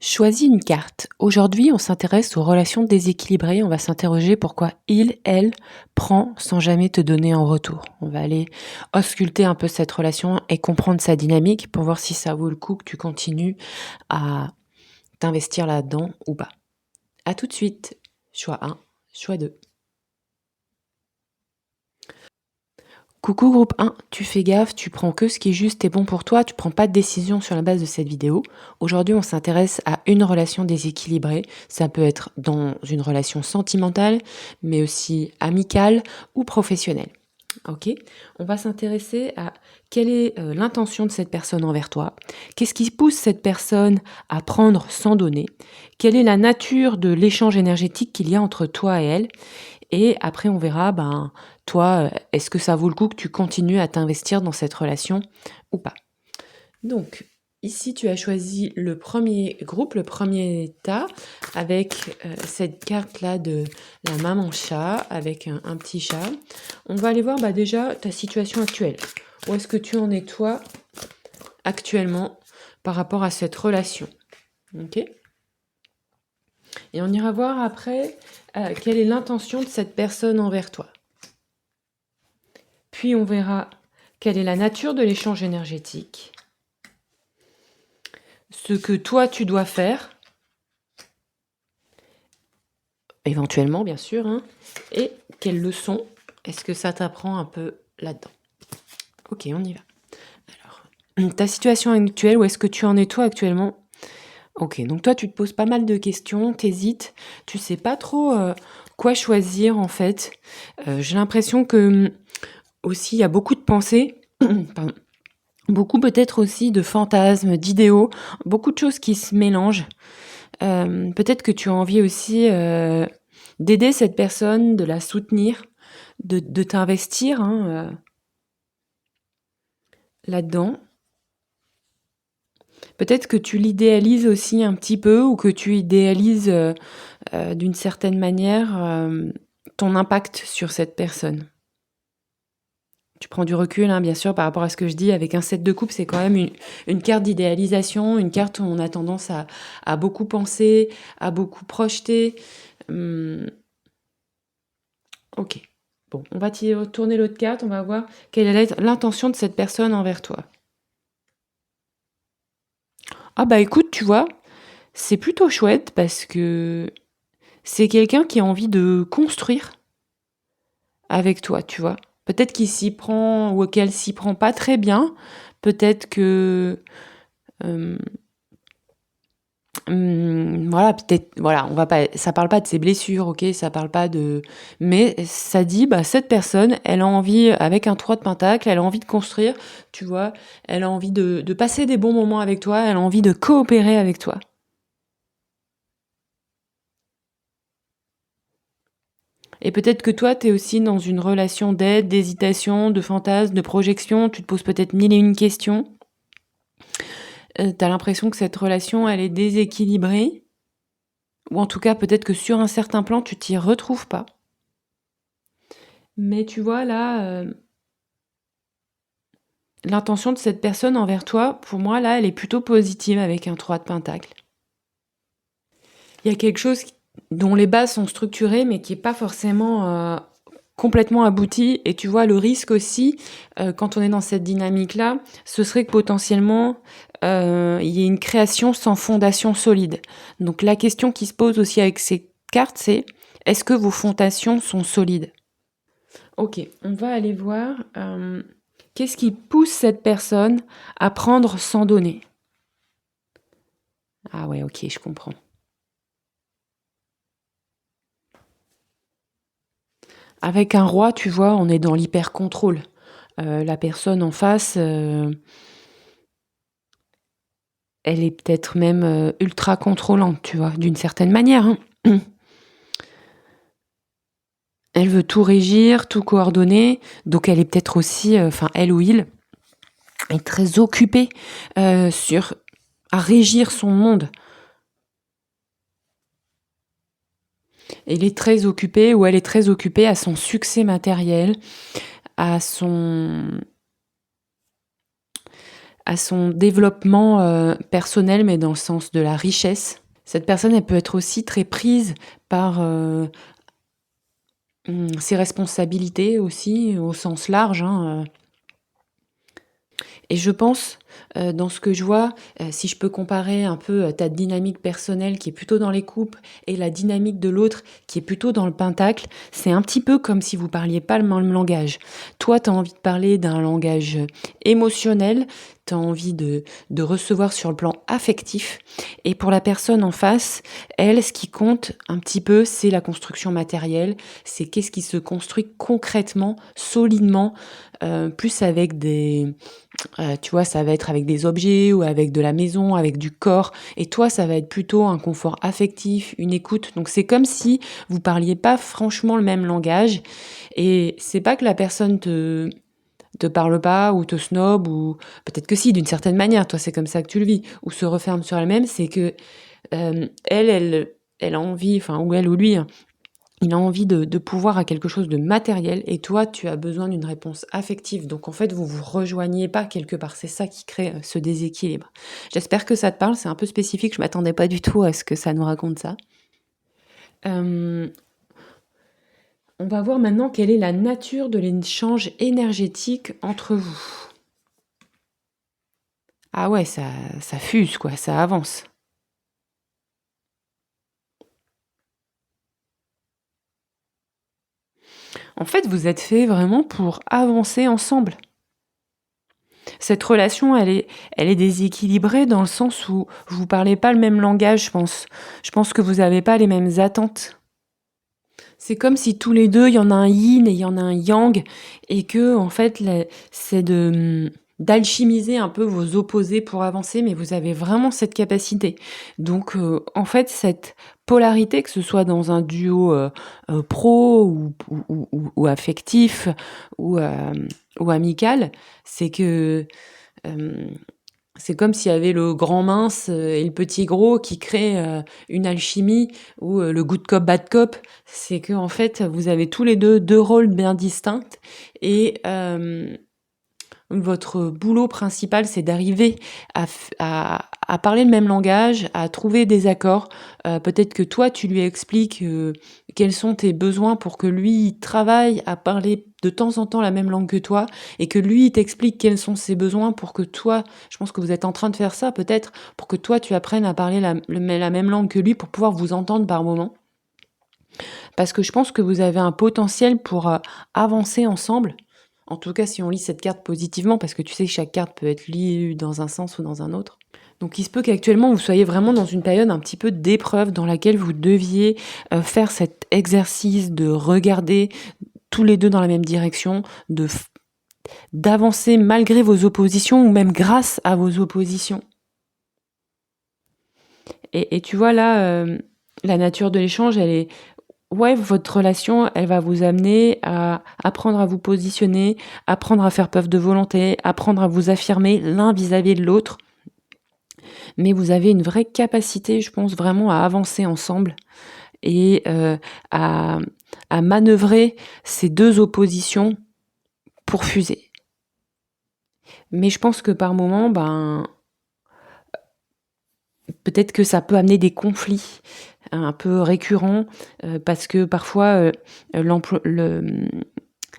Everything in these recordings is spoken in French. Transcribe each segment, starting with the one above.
Choisis une carte. Aujourd'hui, on s'intéresse aux relations déséquilibrées. On va s'interroger pourquoi il, elle, prend sans jamais te donner en retour. On va aller ausculter un peu cette relation et comprendre sa dynamique pour voir si ça vaut le coup que tu continues à t'investir là-dedans ou pas. À tout de suite. Choix 1, choix 2. Coucou groupe 1, tu fais gaffe, tu prends que ce qui est juste et bon pour toi, tu prends pas de décision sur la base de cette vidéo. Aujourd'hui, on s'intéresse à une relation déséquilibrée. Ça peut être dans une relation sentimentale, mais aussi amicale ou professionnelle. Ok, on va s'intéresser à quelle est l'intention de cette personne envers toi, qu'est-ce qui pousse cette personne à prendre sans donner, quelle est la nature de l'échange énergétique qu'il y a entre toi et elle, et après on verra, toi, est-ce que ça vaut le coup que tu continues à t'investir dans cette relation ou pas. Donc, ici, tu as choisi le premier groupe, le premier tas, avec cette carte-là de la maman chat, avec un petit chat. On va aller voir déjà ta situation actuelle. Où est-ce que tu en es, toi, actuellement, par rapport à cette relation. Ok ? Et on ira voir après quelle est l'intention de cette personne envers toi. Puis on verra quelle est la nature de l'échange énergétique, ce que toi tu dois faire, éventuellement bien sûr, et quelles leçons est-ce que ça t'apprend un peu là-dedans. Ok, on y va. Alors, ta situation actuelle, où est-ce que tu en es toi actuellement ? Ok, donc toi tu te poses pas mal de questions, t'hésites, tu sais pas trop quoi choisir en fait. J'ai l'impression que aussi il y a beaucoup de pensées, pardon, beaucoup peut-être aussi de fantasmes, d'idéaux, beaucoup de choses qui se mélangent. Peut-être que tu as envie aussi d'aider cette personne, de la soutenir, de t'investir là-dedans. Peut-être que tu l'idéalises aussi un petit peu ou que tu idéalises d'une certaine manière ton impact sur cette personne. Tu prends du recul, bien sûr, par rapport à ce que je dis. Avec un 7 de coupe, c'est quand même une carte d'idéalisation, une carte où on a tendance à beaucoup penser, à beaucoup projeter. Ok. Bon, on va tourner l'autre carte, on va voir quelle est l'intention de cette personne envers toi. Ah écoute, tu vois, c'est plutôt chouette parce que c'est quelqu'un qui a envie de construire avec toi, tu vois. Peut-être qu'il s'y prend ou qu'elle s'y prend pas très bien. Peut-être que voilà, on va pas, ça parle pas de ses blessures, ok, ça parle pas de, mais ça dit, cette personne, elle a envie, avec un 3 de pentacle, elle a envie de construire, tu vois, elle a envie de passer des bons moments avec toi, elle a envie de coopérer avec toi. Et peut-être que toi, tu es aussi dans une relation d'aide, d'hésitation, de fantasme, de projection, tu te poses peut-être 1001 questions. T'as l'impression que cette relation, elle est déséquilibrée, ou en tout cas, peut-être que sur un certain plan, tu t'y retrouves pas. Mais tu vois, là, l'intention de cette personne envers toi, pour moi, là, elle est plutôt positive avec un 3 de pentacle. Il y a quelque chose dont les bases sont structurées, mais qui n'est pas forcément complètement abouti. Et tu vois, le risque aussi, quand on est dans cette dynamique-là, ce serait que potentiellement, il y ait une création sans fondation solide. Donc la question qui se pose aussi avec ces cartes, c'est est-ce que vos fondations sont solides ? Ok, on va aller voir qu'est-ce qui pousse cette personne à prendre sans donner. Ah ouais, ok, je comprends. Avec un roi, tu vois, on est dans l'hyper-contrôle. La personne en face, elle est peut-être même ultra contrôlante, tu vois, d'une certaine manière. Elle veut tout régir, tout coordonner, donc elle est peut-être aussi, elle ou il, est très occupée à régir son monde. Elle est très occupée ou elle est très occupée à son succès matériel, à à son développement personnel, mais dans le sens de la richesse. Cette personne, elle peut être aussi très prise par ses responsabilités aussi, au sens large, hein. Et je pense, dans ce que je vois, si je peux comparer un peu ta dynamique personnelle qui est plutôt dans les coupes et la dynamique de l'autre qui est plutôt dans le pentacle, c'est un petit peu comme si vous parliez pas le même langage. Toi, tu as envie de parler d'un langage émotionnel, tu as envie de recevoir sur le plan affectif. Et pour la personne en face, elle, ce qui compte un petit peu, c'est la construction matérielle, c'est qu'est-ce qui se construit concrètement, solidement, plus avec des tu vois, ça va être avec des objets ou avec de la maison, avec du corps. Et toi, ça va être plutôt un confort affectif, une écoute. Donc c'est comme si vous parliez pas franchement le même langage. Et c'est pas que la personne te parle pas ou te snob ou peut-être que si, d'une certaine manière. Toi, c'est comme ça que tu le vis. Ou se referme sur elle-même, c'est que elle a envie, enfin, ou elle ou lui, hein, il a envie de pouvoir à quelque chose de matériel et toi, tu as besoin d'une réponse affective. Donc en fait, vous vous rejoignez pas quelque part. C'est ça qui crée ce déséquilibre. J'espère que ça te parle. C'est un peu spécifique. Je m'attendais pas du tout à ce que ça nous raconte ça. Euh, on va voir maintenant quelle est la nature de l'échange énergétique entre vous. Ah ouais, ça fuse, quoi. Ça avance. En fait, vous êtes fait vraiment pour avancer ensemble. Cette relation, elle est déséquilibrée dans le sens où vous parlez pas le même langage, je pense. Je pense que vous avez pas les mêmes attentes. C'est comme si tous les deux, il y en a un yin et il y en a un yang, et que, en fait, c'est d'alchimiser un peu vos opposés pour avancer, mais vous avez vraiment cette capacité. Donc, en fait, cette polarité, que ce soit dans un duo pro ou affectif ou amical, c'est que euh, c'est comme s'il y avait le grand mince et le petit gros qui créent une alchimie ou le good cop, bad cop. C'est que en fait, vous avez tous les deux rôles bien distincts et votre boulot principal, c'est d'arriver à parler le même langage, à trouver des accords. Peut-être que toi, tu lui expliques quels sont tes besoins pour que lui il travaille à parler de temps en temps la même langue que toi et que lui il t'explique quels sont ses besoins pour que toi, je pense que vous êtes en train de faire ça peut-être, pour que toi tu apprennes à parler la même langue que lui pour pouvoir vous entendre par moment. Parce que je pense que vous avez un potentiel pour avancer ensemble. En tout cas, si on lit cette carte positivement, parce que tu sais que chaque carte peut être lue dans un sens ou dans un autre. Donc il se peut qu'actuellement vous soyez vraiment dans une période un petit peu d'épreuve dans laquelle vous deviez faire cet exercice de regarder tous les deux dans la même direction, d'avancer malgré vos oppositions ou même grâce à vos oppositions. Et tu vois là, la nature de l'échange, elle est ouais, votre relation, elle va vous amener à apprendre à vous positionner, apprendre à faire preuve de volonté, apprendre à vous affirmer l'un vis-à-vis de l'autre. Mais vous avez une vraie capacité, je pense, vraiment à avancer ensemble et à, à manœuvrer ces deux oppositions pour fuser. Mais je pense que par moment, ben, peut-être que ça peut amener des conflits un peu récurrents parce que parfois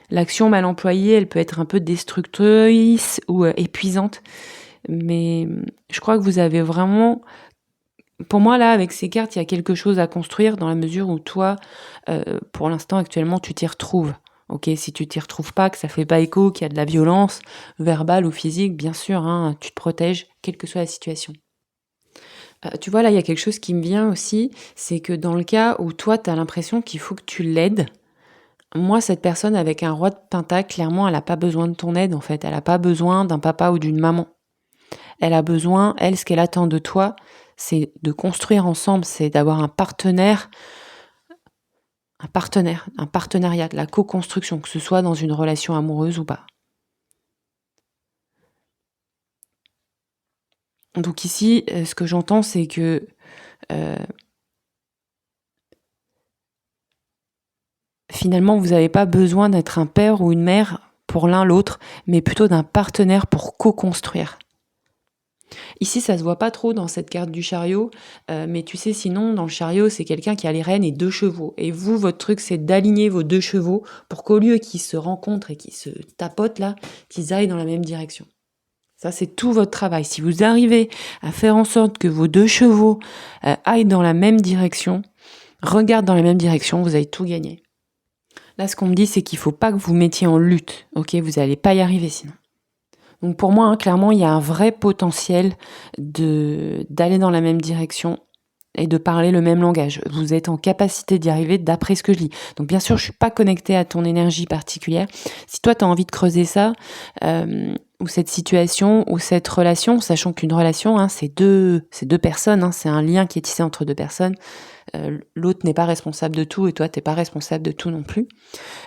l'action mal employée, elle peut être un peu destructrice ou épuisante. Mais je crois que vous avez vraiment... Pour moi, là, avec ces cartes, il y a quelque chose à construire dans la mesure où toi, pour l'instant, actuellement, tu t'y retrouves. Ok, si tu t'y retrouves pas, que ça fait pas écho, qu'il y a de la violence, verbale ou physique, bien sûr, hein, tu te protèges, quelle que soit la situation. Tu vois, là, il y a quelque chose qui me vient aussi, c'est que dans le cas où toi, tu as l'impression qu'il faut que tu l'aides, moi, cette personne avec un roi de pentacle, clairement, elle n'a pas besoin de ton aide, en fait. Elle n'a pas besoin d'un papa ou d'une maman. Elle a besoin, elle, ce qu'elle attend de toi, c'est de construire ensemble, c'est d'avoir un partenariat, de la co-construction, que ce soit dans une relation amoureuse ou pas. Donc ici, ce que j'entends, c'est que finalement, vous n'avez pas besoin d'être un père ou une mère pour l'un l'autre, mais plutôt d'un partenaire pour co-construire. Ici, ça se voit pas trop dans cette carte du chariot, mais tu sais, sinon, dans le chariot, c'est quelqu'un qui a les rênes et 2 chevaux. Et vous, votre truc, c'est d'aligner vos 2 chevaux pour qu'au lieu qu'ils se rencontrent et qu'ils se tapotent là, qu'ils aillent dans la même direction. Ça, c'est tout votre travail. Si vous arrivez à faire en sorte que vos 2 chevaux aillent dans la même direction, regardent dans la même direction, vous avez tout gagné. Là, ce qu'on me dit, c'est qu'il faut pas que vous mettiez en lutte, ok? Vous n'allez pas y arriver sinon. Donc pour moi, clairement, il y a un vrai potentiel d'aller dans la même direction et de parler le même langage. Vous êtes en capacité d'y arriver d'après ce que je lis. Donc bien sûr, je suis pas connectée à ton énergie particulière. Si toi, tu as envie de creuser ça, ou cette situation, ou cette relation, sachant qu'une relation, c'est deux personnes, c'est un lien qui est tissé entre 2 personnes. L'autre n'est pas responsable de tout et toi, t'es pas responsable de tout non plus.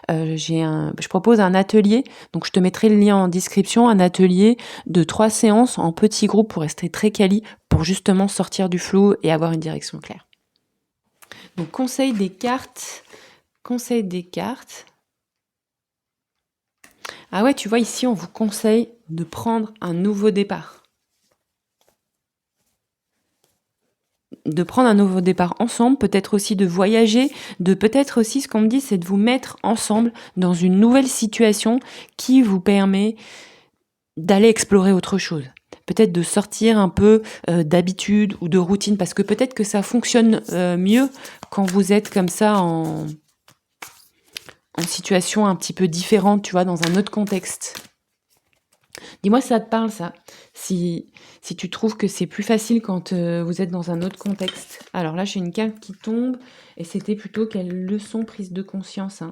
Je propose un atelier, donc je te mettrai le lien en description, un atelier de 3 séances en petits groupes pour rester très quali, pour justement sortir du flou et avoir une direction claire. Donc conseil des cartes. Ah ouais, tu vois, ici, on vous conseille de prendre un nouveau départ. De prendre un nouveau départ ensemble, peut-être aussi de voyager, de peut-être aussi, ce qu'on me dit, c'est de vous mettre ensemble dans une nouvelle situation qui vous permet d'aller explorer autre chose. Peut-être de sortir un peu d'habitude ou de routine, parce que peut-être que ça fonctionne mieux quand vous êtes comme ça en situation un petit peu différente, tu vois, dans un autre contexte. Dis-moi si ça te parle, ça. Si tu trouves que c'est plus facile quand vous êtes dans un autre contexte. Alors là, j'ai une carte qui tombe et c'était plutôt quelle leçon prise de conscience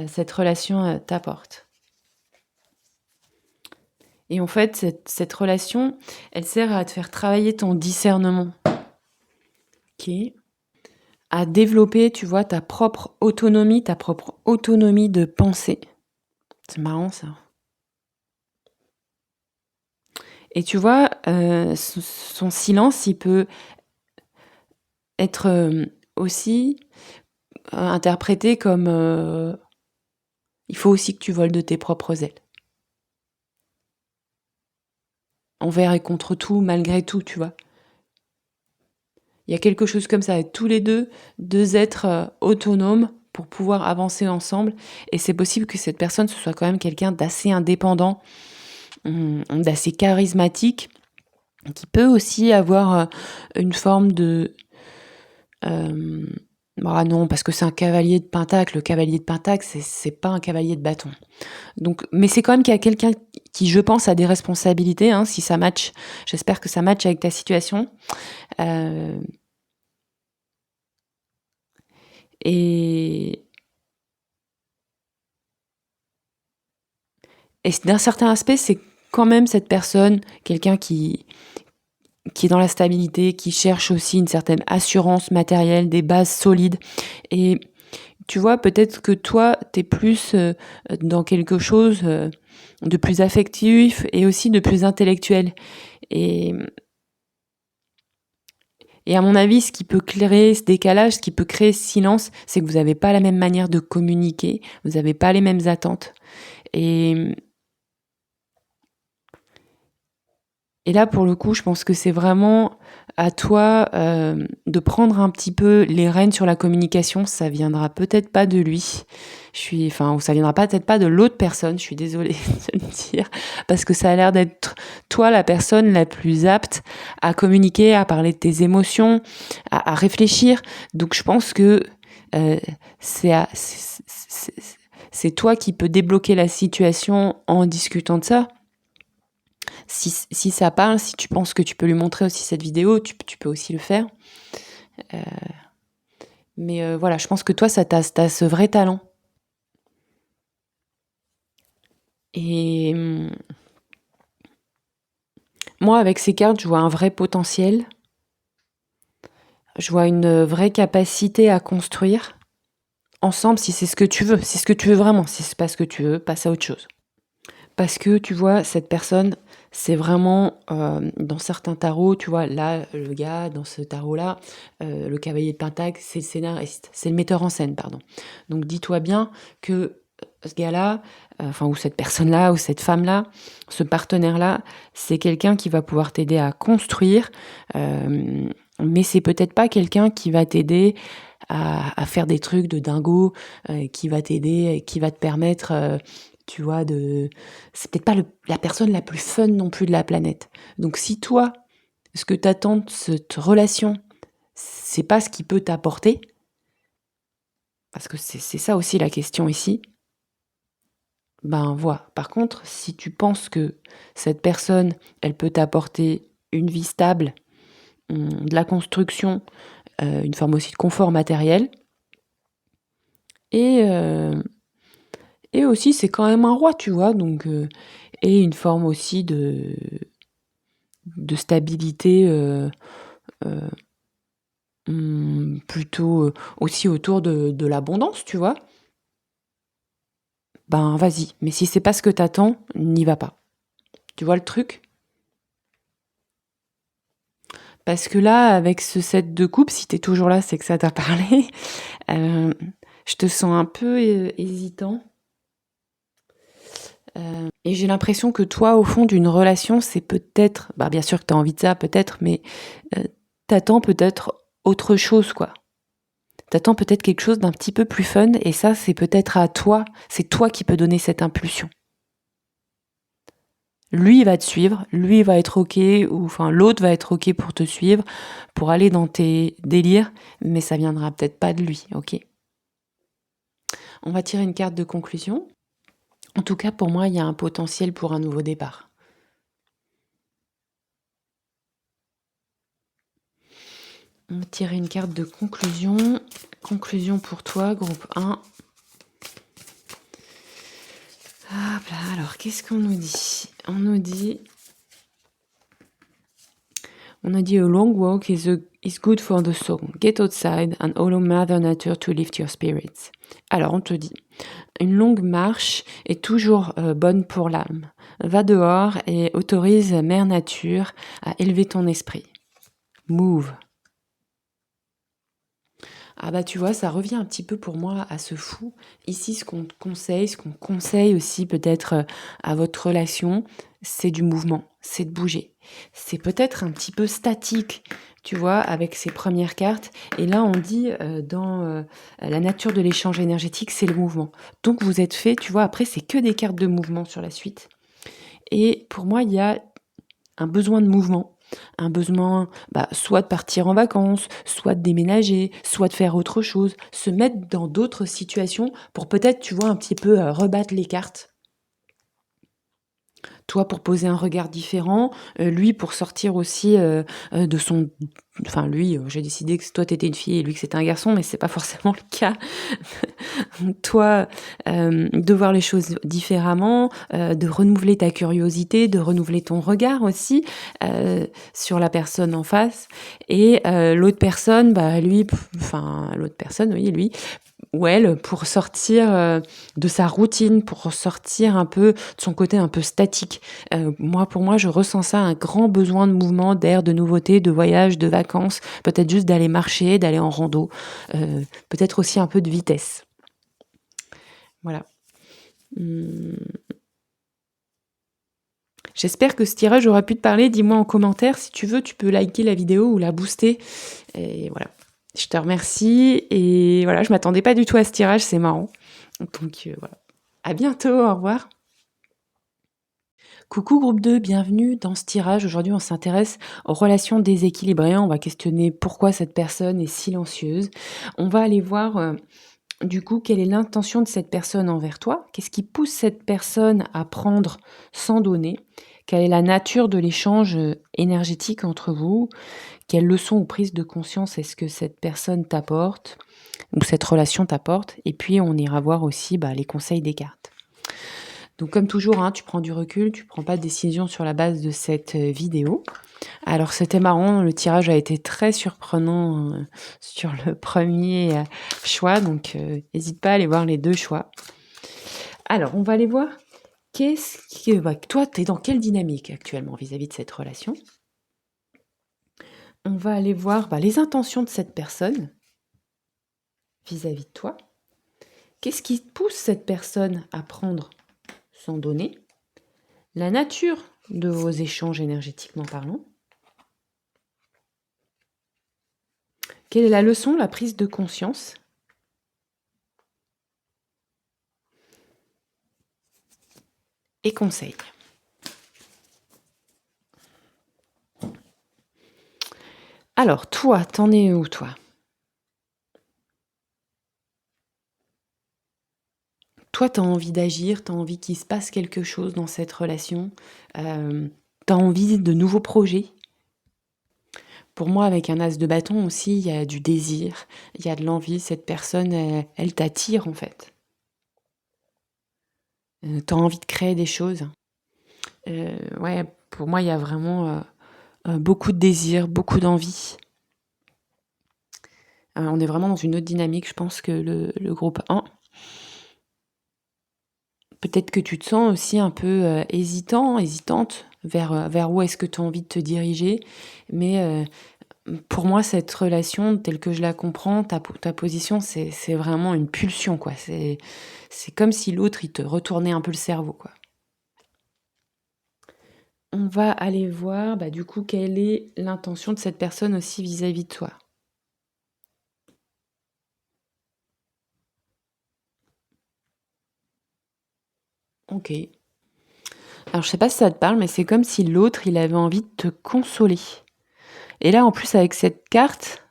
cette relation t'apporte. Et en fait, cette relation, elle sert à te faire travailler ton discernement. Ok. À développer, tu vois, ta propre autonomie de pensée. C'est marrant, ça. Et tu vois, son silence, il peut être aussi interprété comme il faut aussi que tu voles de tes propres ailes. Envers et contre tout, malgré tout, tu vois. Il y a quelque chose comme ça, tous les deux êtres autonomes pour pouvoir avancer ensemble. Et c'est possible que cette personne, ce soit quand même quelqu'un d'assez indépendant, d'assez charismatique, qui peut aussi avoir une forme de... non, parce que c'est un cavalier de pentacle. Le cavalier de pentacle, c'est pas un cavalier de bâton. Donc, mais c'est quand même qu'il y a quelqu'un qui, je pense, a des responsabilités, si ça match. J'espère que ça match avec ta situation. Et d'un certain aspect, c'est quand même cette personne, quelqu'un qui est dans la stabilité, qui cherche aussi une certaine assurance matérielle, des bases solides. Et tu vois, peut-être que toi, t'es plus dans quelque chose de plus affectif et aussi de plus intellectuel. Et à mon avis, ce qui peut créer ce décalage, ce qui peut créer ce silence, c'est que vous n'avez pas la même manière de communiquer, vous n'avez pas les mêmes attentes. Et là, pour le coup, je pense que c'est vraiment à toi de prendre un petit peu les rênes sur la communication. Ça viendra peut-être pas de lui. Ou ça viendra peut-être pas de l'autre personne. Je suis désolée de le dire. Parce que ça a l'air d'être toi la personne la plus apte à communiquer, à parler de tes émotions, à réfléchir. Donc je pense que c'est toi qui peux débloquer la situation en discutant de ça. Si ça parle, si tu penses que tu peux lui montrer aussi cette vidéo, tu peux aussi le faire. Mais voilà, je pense que toi, t'as ce vrai talent. Et moi, avec ces cartes, je vois un vrai potentiel. Je vois une vraie capacité à construire ensemble si c'est ce que tu veux. Si c'est ce que tu veux vraiment. Si c'est pas ce que tu veux, passe à autre chose. Parce que tu vois, cette personne, c'est vraiment dans certains tarots, tu vois, là, le gars, dans ce tarot-là, le cavalier de pentacle, c'est le scénariste, c'est le metteur en scène, pardon. Donc dis-toi bien que ce gars-là, enfin ou cette personne-là ou cette femme-là, ce partenaire-là, c'est quelqu'un qui va pouvoir t'aider à construire, mais c'est peut-être pas quelqu'un qui va t'aider à faire des trucs de dingo, qui va t'aider, qui va te permettre, tu vois, de c'est peut-être pas la personne la plus fun non plus de la planète. Donc si toi, ce que tu attends de cette relation, c'est pas ce qui peut t'apporter, parce que c'est ça aussi la question ici, ben voilà. Par contre, si tu penses que cette personne, elle peut t'apporter une vie stable, de la construction, une forme aussi de confort matériel et aussi c'est quand même un roi, tu vois? Donc et une forme aussi de stabilité, heu, plutôt, aussi autour de l'abondance, tu vois? Ben vas-y, mais si c'est pas ce que t'attends, n'y va pas. Tu vois le truc? Parce que là, avec ce set de coupe, si tu es toujours là, c'est que ça t'a parlé. Heu, je te sens un peu, hésitant, et j'ai l'impression que toi, au fond d'une relation, c'est peut-être bah, bien sûr que tu as envie de ça peut-être, mais heu, tu peut-être autre chose, quoi. T'attends peut-être quelque chose d'un petit peu plus fun et ça, c'est peut-être à toi, c'est toi qui peux donner cette impulsion. Lui, il va te suivre, lui, il va être OK ou enfin l'autre va être OK pour te suivre, pour aller dans tes délires, mais ça viendra peut-être pas de lui, OK? On va tirer une carte de conclusion. En tout cas, pour moi, il y a un potentiel pour un nouveau départ. On va tirer une carte de conclusion. Conclusion pour toi, groupe 1. Hop là, alors qu'est-ce qu'on nous dit? On a dit a long walk is good for the soul. Get outside and allow Mother Nature to lift your spirits. Alors on te dit, une longue marche est toujours bonne pour l'âme. Va dehors et autorise Mère Nature à élever ton esprit. Move. Ah bah tu vois, ça revient un petit peu pour moi à ce fou. Ici, ce qu'on conseille aussi peut-être à votre relation, c'est du mouvement, c'est de bouger. C'est peut-être un petit peu statique, tu vois, avec ces premières cartes. Et là, on dit dans la nature de l'échange énergétique, c'est le mouvement. Donc vous êtes fait, tu vois, après, c'est que des cartes de mouvement sur la suite. Et pour moi, il y a un besoin de mouvement, un besoin bah, soit de partir en vacances, soit de déménager, soit de faire autre chose, se mettre dans d'autres situations pour peut-être, tu vois, un petit peu rebattre les cartes. Toi pour poser un regard différent, lui pour sortir aussi de son... Enfin lui, j'ai décidé que toi t'étais une fille et lui que c'était un garçon, mais c'est pas forcément le cas. Toi, de voir les choses différemment, de renouveler ta curiosité, de renouveler ton regard aussi sur la personne en face. Et l'autre personne, bah lui, enfin l'autre personne, oui, lui ou elle, pour sortir de sa routine, pour sortir un peu de son côté un peu statique. Moi, pour moi, je ressens ça, un grand besoin de mouvement, d'air, de nouveauté, de voyage, de vacances, peut-être juste d'aller marcher, d'aller en rando, peut-être aussi un peu de vitesse. Voilà. J'espère que ce tirage aura pu te parler. Dis-moi en commentaire. Si tu veux, tu peux liker la vidéo ou la booster. Et voilà. Je te remercie. Et voilà, je m'attendais pas du tout à ce tirage. C'est marrant. Donc voilà. À bientôt. Au revoir. Coucou groupe 2, bienvenue dans ce tirage. Aujourd'hui, on s'intéresse aux relations déséquilibrées. On va questionner pourquoi cette personne est silencieuse. On va aller voir du coup quelle est l'intention de cette personne envers toi. Qu'est-ce qui pousse cette personne à prendre sans donner? Quelle est la nature de l'échange énergétique entre vous? Quelles leçons ou prises de conscience est-ce que cette personne t'apporte ou cette relation t'apporte? Et puis, on ira voir aussi les conseils des cartes. Donc comme toujours, hein, tu prends du recul, tu prends pas de décision sur la base de cette vidéo. Alors c'était marrant, le tirage a été très surprenant sur le premier choix, donc n'hésite pas à aller voir les deux choix. Alors on va aller voir toi, tu es dans quelle dynamique actuellement vis-à-vis de cette relation? On va aller voir les intentions de cette personne vis-à-vis de toi. Qu'est-ce qui pousse cette personne à prendre sans donner? La nature de vos échanges énergétiquement parlant. Quelle est la leçon, la prise de conscience? Et conseil. Alors, toi, t'en es où, toi? Toi, t'as envie d'agir, t'as envie qu'il se passe quelque chose dans cette relation, tu envie de nouveaux projets. Pour moi, avec un as de bâton aussi, il y a du désir, il y a de l'envie. Cette personne, elle t'attire, en fait. Tu envie de créer des choses. Ouais, pour moi, il y a vraiment, beaucoup de désir, beaucoup d'envie. On est vraiment dans une autre dynamique, je pense, que le groupe 1. Peut-être que tu te sens aussi un peu, hésitante vers où est-ce que tu as envie de te diriger. Mais, pour moi, cette relation, telle que je la comprends, ta position, c'est vraiment une pulsion, quoi. C'est comme si l'autre, il te retournait un peu le cerveau, quoi. On va aller voir, bah, du coup, quelle est l'intention de cette personne aussi vis-à-vis de toi. OK. Alors, je sais pas si ça te parle, mais c'est comme si l'autre, il avait envie de te consoler. Et là, en plus, avec cette carte,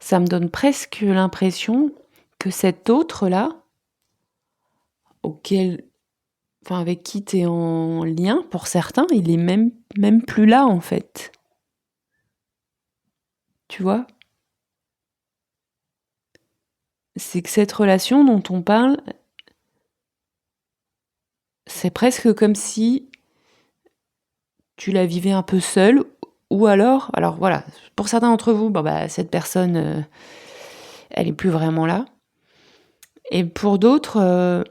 ça me donne presque l'impression que cet autre-là, auquel, enfin, avec qui tu es en lien, pour certains, il est même plus là, en fait. Tu vois? C'est que cette relation dont on parle, c'est presque comme si tu la vivais un peu seule, ou alors voilà, pour certains d'entre vous, bon bah cette personne, elle est plus vraiment là. Et pour d'autres,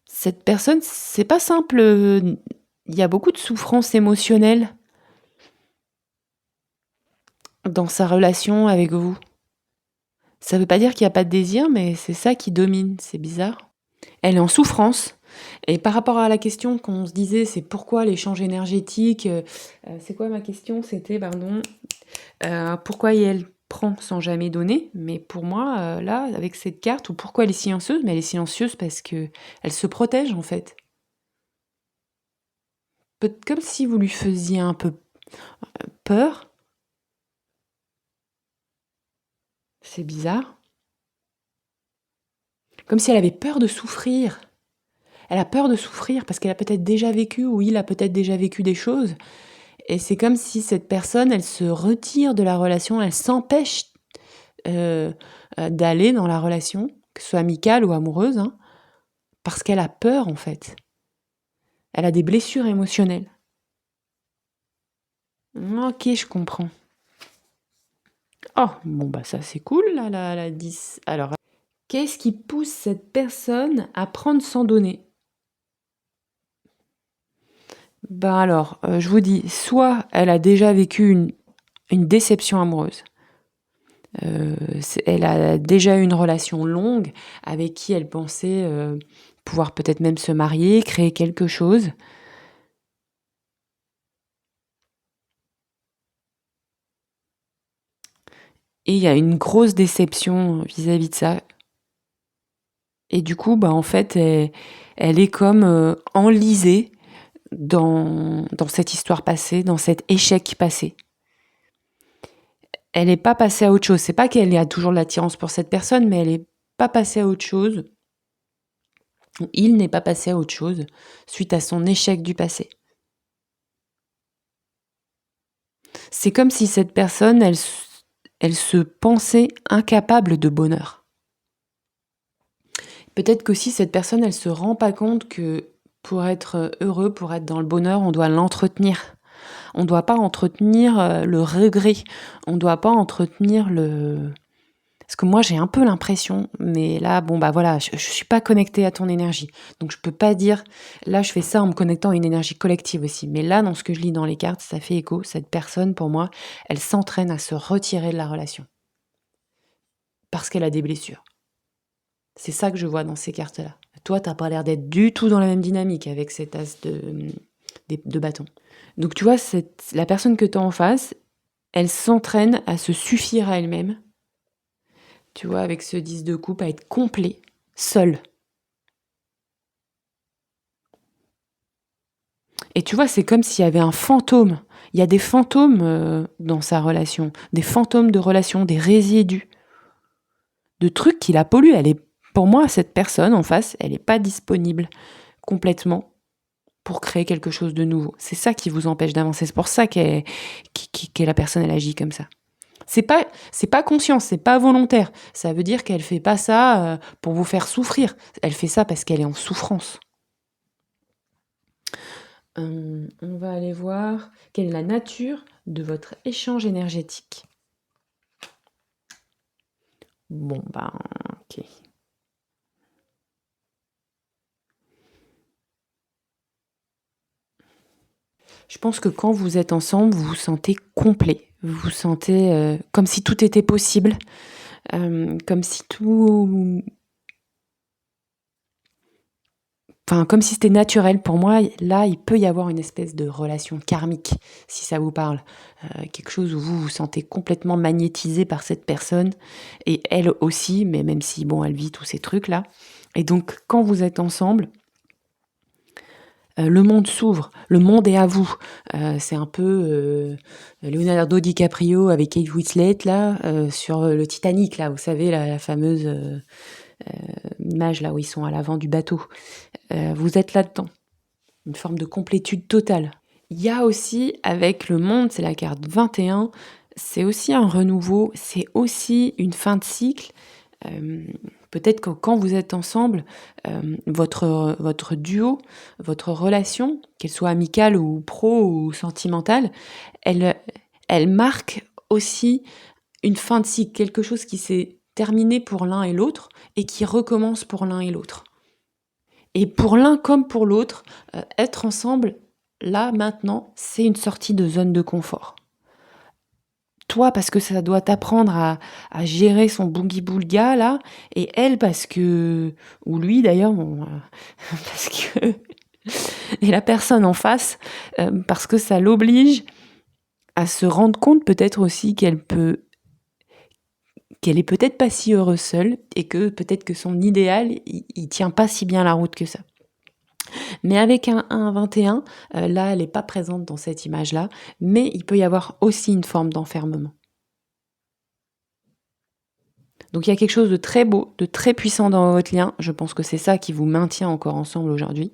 cette personne, c'est pas simple. Il y a beaucoup de souffrance émotionnelle dans sa relation avec vous. Ça veut pas dire qu'il y a pas de désir, mais c'est ça qui domine. C'est bizarre. Elle est en souffrance. Et par rapport à la question qu'on se disait, c'est pourquoi l'échange énergétique, c'est quoi ma question? C'était, pardon, pourquoi elle prend sans jamais donner? Mais pour moi, là, avec cette carte, ou pourquoi elle est silencieuse? Mais elle est silencieuse parce que elle se protège, en fait. Comme si vous lui faisiez un peu peur. C'est bizarre. Comme si elle avait peur de souffrir. Elle a peur de souffrir parce qu'elle a peut-être déjà vécu, ou il a peut-être déjà vécu des choses. Et c'est comme si cette personne, elle se retire de la relation, elle s'empêche d'aller dans la relation, que ce soit amicale ou amoureuse, hein, parce qu'elle a peur, en fait. Elle a des blessures émotionnelles. Ok, je comprends. Oh, bon, bah ça c'est cool, là, la 10. Alors, qu'est-ce qui pousse cette personne à prendre sans donner? Ben alors, je vous dis, soit elle a déjà vécu une déception amoureuse. Elle a déjà eu une relation longue avec qui elle pensait, pouvoir peut-être même se marier, créer quelque chose. Et il y a une grosse déception vis-à-vis de ça. Et du coup, bah, en fait, elle est comme, enlisée dans cette histoire passée, dans cet échec passé. Elle est pas passée à autre chose. C'est pas qu'elle a toujours de l'attirance pour cette personne, mais elle est pas passée à autre chose. Ou il n'est pas passé à autre chose suite à son échec du passé. C'est comme si cette personne, elle se pensait incapable de bonheur. Peut-être qu'aussi cette personne, elle se rend pas compte que pour être heureux, pour être dans le bonheur, on doit l'entretenir. On doit pas entretenir le regret. On doit pas entretenir le... Parce que moi, j'ai un peu l'impression, mais là, bon, bah voilà, je suis pas connectée à ton énergie. Donc, je peux pas dire, là, je fais ça en me connectant à une énergie collective aussi. Mais là, dans ce que je lis dans les cartes, ça fait écho. Cette personne, pour moi, elle s'entraîne à se retirer de la relation. parce qu'elle a des blessures. C'est ça que je vois dans ces cartes-là. Toi, t'as pas l'air d'être du tout dans la même dynamique avec cet as de bâton. Donc tu vois, la personne que tu as en face, elle s'entraîne à se suffire à elle-même. Tu vois, avec ce 10 de coupe, à être complet, seul. Et tu vois, c'est comme s'il y avait un fantôme. Il y a des fantômes dans sa relation, des fantômes de relation, des résidus, de trucs qui la polluent. Pour moi, cette personne en face, elle n'est pas disponible complètement pour créer quelque chose de nouveau. C'est ça qui vous empêche d'avancer. C'est pour ça que la personne, elle agit comme ça. C'est pas conscient, c'est pas volontaire. Ça veut dire qu'elle fait pas ça pour vous faire souffrir. Elle fait ça parce qu'elle est en souffrance. On va aller voir quelle est la nature de votre échange énergétique. Bon, ok. Je pense que quand vous êtes ensemble, vous vous sentez complet. Vous vous sentez comme si tout était possible, comme si tout... Enfin, comme si c'était naturel. Pour moi, là, il peut y avoir une espèce de relation karmique, si ça vous parle. Quelque chose où vous vous sentez complètement magnétisé par cette personne, et elle aussi, mais même si, bon, elle vit tous ces trucs-là. Et donc, quand vous êtes ensemble, le monde s'ouvre, le monde est à vous. C'est un peu Leonardo DiCaprio avec Kate Winslet, là, sur le Titanic, là, vous savez, la fameuse image, là, où ils sont à l'avant du bateau. Vous êtes là-dedans. Une forme de complétude totale. Il y a aussi, avec le monde, c'est la carte 21, c'est aussi un renouveau, c'est aussi une fin de cycle. Peut-être que quand vous êtes ensemble, votre duo, votre relation, qu'elle soit amicale ou pro ou sentimentale, elle marque aussi une fin de cycle, quelque chose qui s'est terminé pour l'un et l'autre et qui recommence pour l'un et l'autre. Et pour l'un comme pour l'autre, être ensemble, là, maintenant, c'est une sortie de zone de confort. Toi, parce que ça doit t'apprendre à gérer son boogie-boulga, là, et elle, parce que... Ou lui, d'ailleurs, bon, parce que... Et la personne en face, parce que ça l'oblige à se rendre compte peut-être aussi qu'elle est peut-être pas si heureuse seule, et que peut-être que son idéal, il tient pas si bien la route que ça. Mais avec un 21, là, elle n'est pas présente dans cette image-là, mais il peut y avoir aussi une forme d'enfermement. Donc il y a quelque chose de très beau, de très puissant dans votre lien. Je pense que c'est ça qui vous maintient encore ensemble aujourd'hui.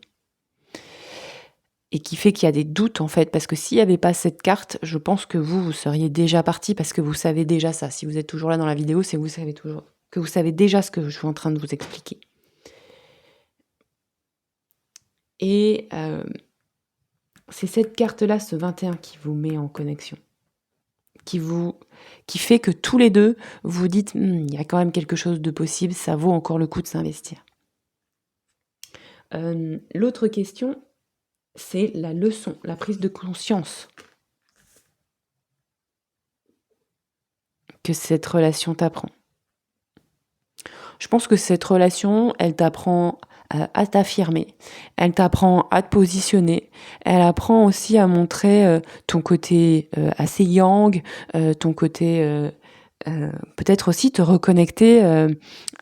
Et qui fait qu'il y a des doutes, en fait, parce que s'il n'y avait pas cette carte, je pense que vous seriez déjà parti parce que vous savez déjà ça. Si vous êtes toujours là dans la vidéo, c'est que vous savez déjà ce que je suis en train de vous expliquer. Et c'est cette carte-là, ce 21, qui vous met en connexion. Qui fait que tous les deux, vous dites, il y a quand même quelque chose de possible, ça vaut encore le coup de s'investir. L'autre question, c'est la leçon, la prise de conscience que cette relation t'apprend. Je pense que cette relation, elle t'apprend à t'affirmer, elle t'apprend à te positionner, elle apprend aussi à montrer ton côté assez yang, ton côté peut-être aussi te reconnecter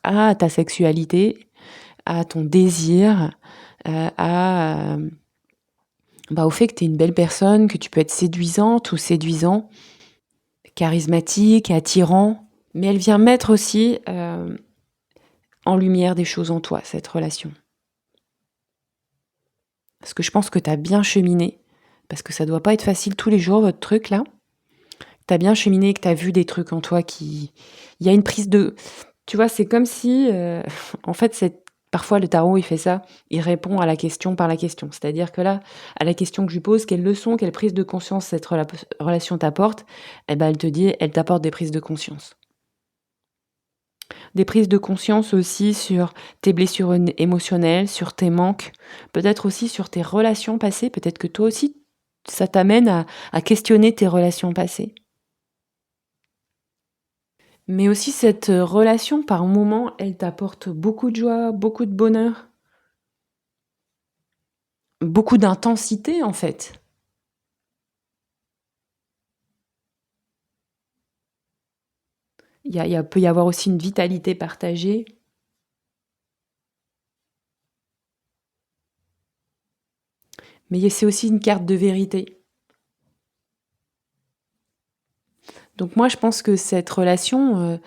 à ta sexualité, à ton désir, au fait que tu es une belle personne, que tu peux être séduisante ou séduisant, charismatique, attirant, mais elle vient mettre aussi en lumière des choses en toi, cette relation. Parce que je pense que tu as bien cheminé, parce que ça doit pas être facile tous les jours, votre truc là. Tu as bien cheminé, que tu as vu des trucs en toi qui... Il y a une prise de... Tu vois, c'est comme si... en fait, parfois le tarot, il fait ça, il répond à la question par la question. C'est-à-dire que là, à la question que je lui pose, quelle leçon, quelle prise de conscience cette relation t'apporte, eh ben, elle te dit, elle t'apporte des prises de conscience. Des prises de conscience aussi sur tes blessures émotionnelles, sur tes manques, peut-être aussi sur tes relations passées, peut-être que toi aussi, ça t'amène à questionner tes relations passées. Mais aussi cette relation, par moment, elle t'apporte beaucoup de joie, beaucoup de bonheur, beaucoup d'intensité en fait. Peut y avoir aussi une vitalité partagée. Mais c'est aussi une carte de vérité. Donc moi, je pense que cette relation,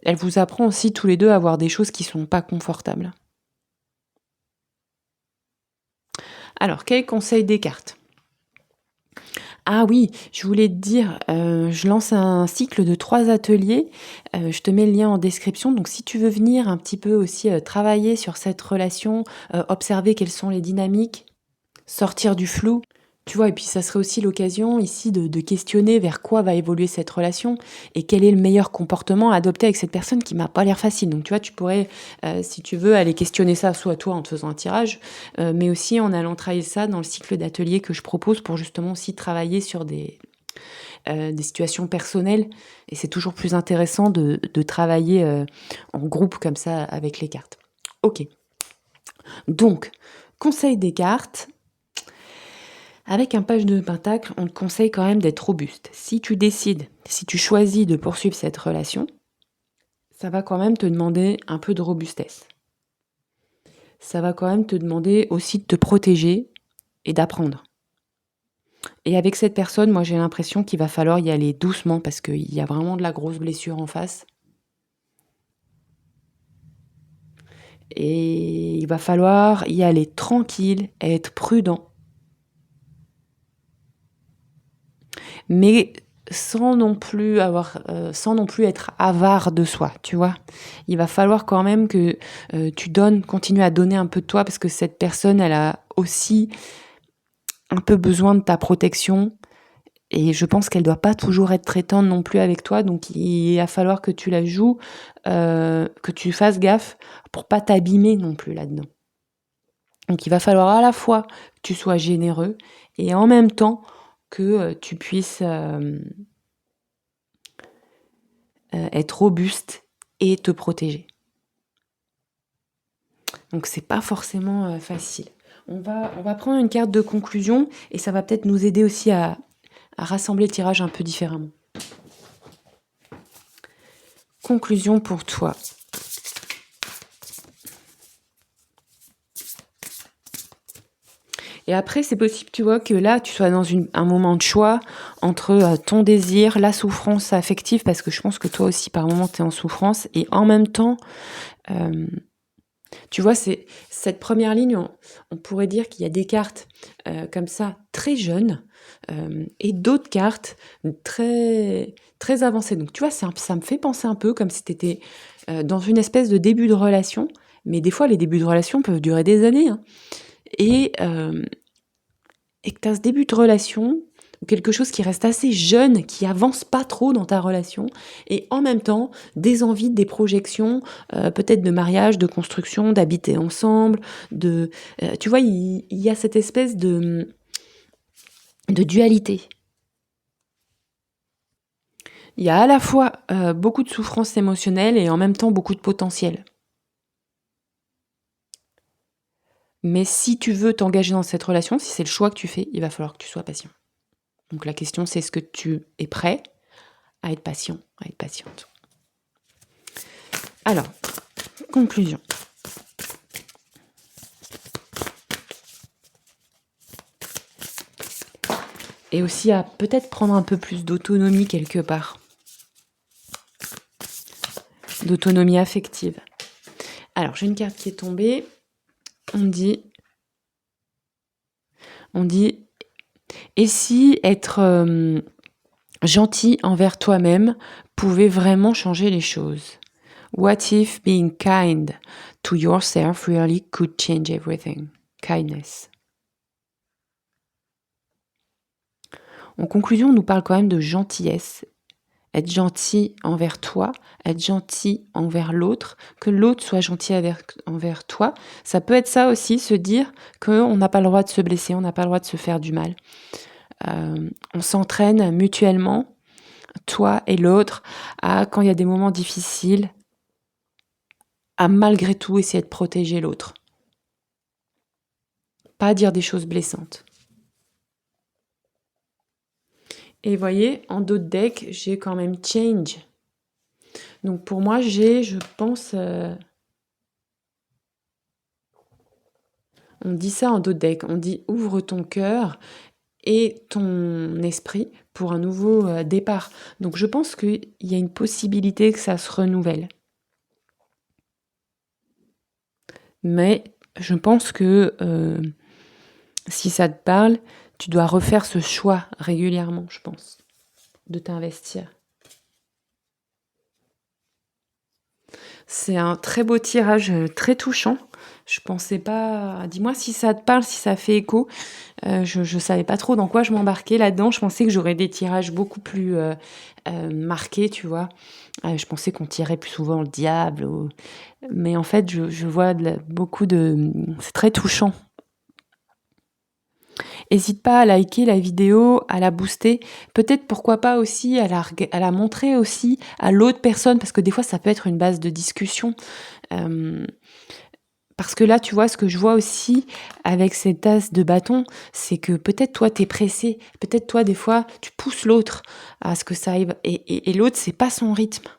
elle vous apprend aussi tous les deux à voir des choses qui sont pas confortables. Alors, quel conseil des cartes? Ah oui, je voulais te dire, je lance un cycle de 3 ateliers, je te mets le lien en description. Donc si tu veux venir un petit peu aussi, travailler sur cette relation, observer quelles sont les dynamiques, sortir du flou. Tu vois? Et puis ça serait aussi l'occasion ici de questionner vers quoi va évoluer cette relation et quel est le meilleur comportement à adopter avec cette personne qui m'a pas l'air facile. Donc tu vois, tu pourrais, si tu veux, aller questionner ça, soit toi en te faisant un tirage, mais aussi en allant travailler ça dans le cycle d'ateliers que je propose pour justement aussi travailler sur des situations personnelles. Et c'est toujours plus intéressant de travailler, en groupe comme ça avec les cartes. OK. Donc, conseil des cartes, avec un page de pentacle, on te conseille quand même d'être robuste. Si tu décides, si tu choisis de poursuivre cette relation, ça va quand même te demander un peu de robustesse. Ça va quand même te demander aussi de te protéger et d'apprendre. Et avec cette personne, moi j'ai l'impression qu'il va falloir y aller doucement parce qu'il y a vraiment de la grosse blessure en face. Et il va falloir y aller tranquille, être prudent. Mais sans non plus être avare de soi, tu vois? Il va falloir quand même que, tu continues à donner un peu de toi parce que cette personne, elle a aussi un peu besoin de ta protection et je pense qu'elle doit pas toujours être très tendre non plus avec toi, donc il va falloir que tu la joues, que tu fasses gaffe pour pas t'abîmer non plus là-dedans. Donc il va falloir à la fois que tu sois généreux et en même temps que, tu puisses, être robuste et te protéger. Donc c'est pas forcément, facile. On va prendre une carte de conclusion et ça va peut-être nous aider aussi à rassembler le tirage un peu différemment. Conclusion pour toi. Et après, c'est possible, tu vois, que là, tu sois dans un moment de choix entre ton désir, la souffrance affective, parce que je pense que toi aussi, par moment, tu es en souffrance, et en même temps, euh, tu vois, c'est cette première ligne, on pourrait dire qu'il y a des cartes comme ça, très jeunes, et d'autres cartes très, très avancées. Donc, tu vois, ça me fait penser un peu comme si tu étais dans une espèce de début de relation, mais des fois, les débuts de relation peuvent durer des années, hein. Et, euh, et que tu as ce début de relation, ou quelque chose qui reste assez jeune, qui avance pas trop dans ta relation, et en même temps, des envies, des projections, peut-être de mariage, de construction, d'habiter ensemble, tu vois, il y a cette espèce de dualité. Il y a à la fois beaucoup de souffrance émotionnelle et en même temps beaucoup de potentiel. Mais si tu veux t'engager dans cette relation, si c'est le choix que tu fais, il va falloir que tu sois patient. Donc la question, c'est est-ce que tu es prêt à être patient, à être patiente. Alors, conclusion. Et aussi à peut-être prendre un peu plus d'autonomie quelque part. D'autonomie affective. Alors, j'ai une carte qui est tombée. On dit, et si être gentil envers toi-même pouvait vraiment changer les choses? What if being kind to yourself really could change everything? Kindness. En conclusion, on nous parle quand même de gentillesse. Être gentil envers toi, être gentil envers l'autre, que l'autre soit gentil envers toi. Ça peut être ça aussi, se dire qu'on n'a pas le droit de se blesser, on n'a pas le droit de se faire du mal. On s'entraîne mutuellement toi et l'autre, à quand il y a des moments difficiles, à malgré tout essayer de protéger l'autre. Pas dire des choses blessantes. Et vous voyez, en dos de deck, j'ai quand même change. Donc pour moi, j'ai, je pense, on dit ça en dos de deck, on dit ouvre ton cœur et ton esprit pour un nouveau départ. Donc je pense qu'il y a une possibilité que ça se renouvelle. Mais je pense que si ça te parle, tu dois refaire ce choix régulièrement, je pense, de t'investir. C'est un très beau tirage, très touchant. Je pensais pas. Dis-moi si ça te parle, si ça fait écho. Je savais pas trop dans quoi je m'embarquais là-dedans. Je pensais que j'aurais des tirages beaucoup plus marqués, tu vois. Je pensais qu'on tirait plus souvent le diable. Mais en fait, je vois beaucoup de. C'est très touchant. Hésite pas à liker la vidéo, à la booster. Peut-être pourquoi pas aussi à la montrer aussi à l'autre personne, parce que des fois ça peut être une base de discussion. Parce que là, tu vois, ce que je vois aussi avec cette tasse de bâton, c'est que peut-être toi, t'es pressé. Peut-être toi, des fois, tu pousses l'autre à ce que ça aille. Et l'autre, c'est pas son rythme.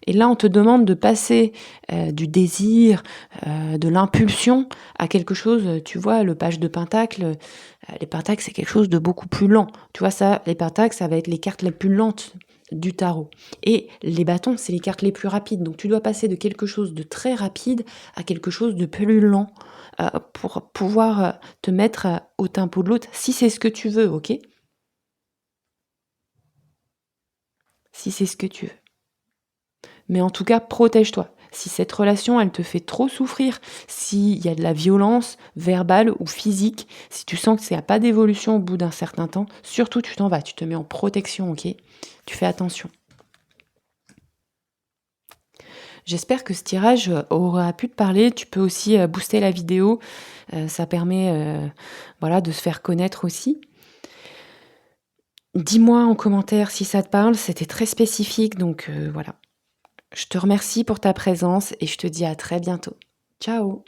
Et là, on te demande de passer du désir, de l'impulsion à quelque chose, tu vois, le page de pentacle, les pentacles, c'est quelque chose de beaucoup plus lent. Tu vois, ça, les pentacles, ça va être les cartes les plus lentes du tarot. Et les bâtons, c'est les cartes les plus rapides. Donc, tu dois passer de quelque chose de très rapide à quelque chose de plus lent pour pouvoir te mettre au tempo de l'autre, si c'est ce que tu veux, ok? Si c'est ce que tu veux. Mais en tout cas, protège-toi. Si cette relation, elle te fait trop souffrir, s'il y a de la violence verbale ou physique, si tu sens qu'il n'y a pas d'évolution au bout d'un certain temps, surtout tu t'en vas, tu te mets en protection, ok? Tu fais attention. J'espère que ce tirage aura pu te parler. Tu peux aussi booster la vidéo. Ça permet voilà, de se faire connaître aussi. Dis-moi en commentaire si ça te parle. C'était très spécifique, donc voilà. Je te remercie pour ta présence et je te dis à très bientôt. Ciao!